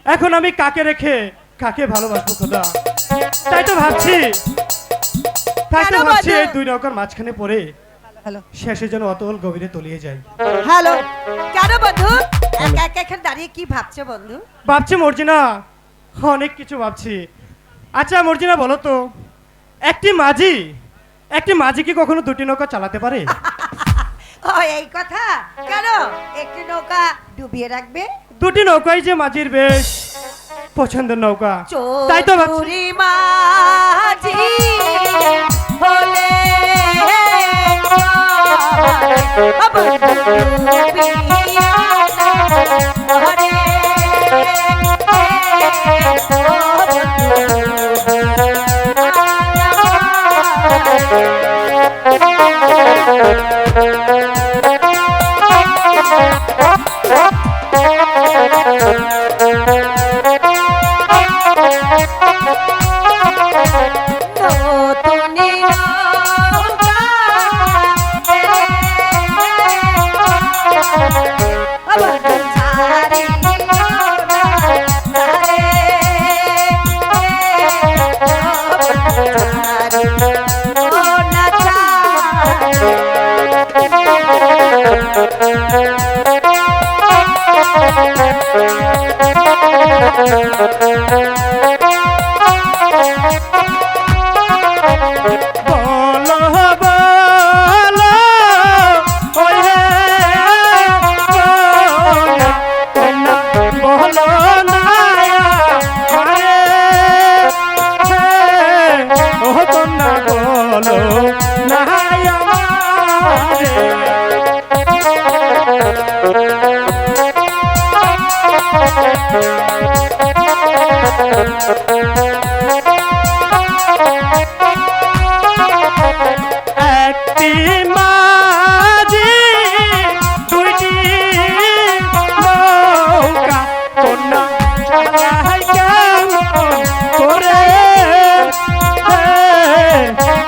এখন আমি কাকে রেখে কাকে ভালোবাসবো খোদা। তাই তো ভাবছি এই দুই নৌকার মাঝখানে পড়ে হ্যালো শেষে যেন অতল গভীরে তলিয়ে যায়। হ্যালো, কেন বন্ধু একা একা এখানে দাঁড়িয়ে কি ভাবছো বন্ধু? ভাবছি মর্জিনা, অনেক কিছু ভাবছি। আচ্ছা মর্জিনা বলো তো, একটি মাঝি কি কখনো দুটি নৌকা চালাতে পারে? ও এই কথা, কেন একটি নৌকা ডুবিয়ে রাখবে? দুটি নৌকাই যে মাঝির বেশ পছন্দের নৌকা, তাই তো ভাবছি। চৌধুরী মাঝি হলে একটি মাঝি দুইটি নৌকা কন্যা চালায় কেমন করে,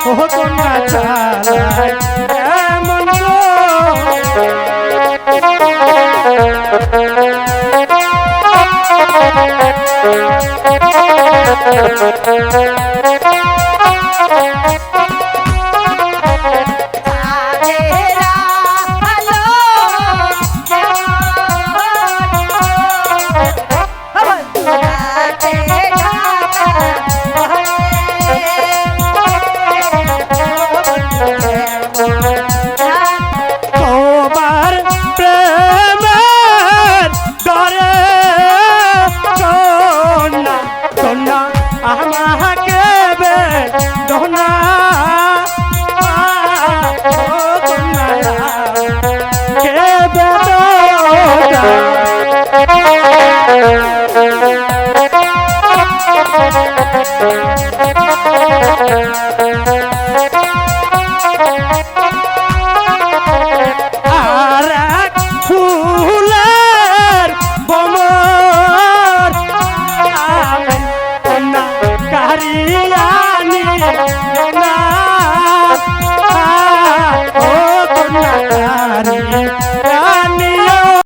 ও কন্যা চালায় কেমন করে।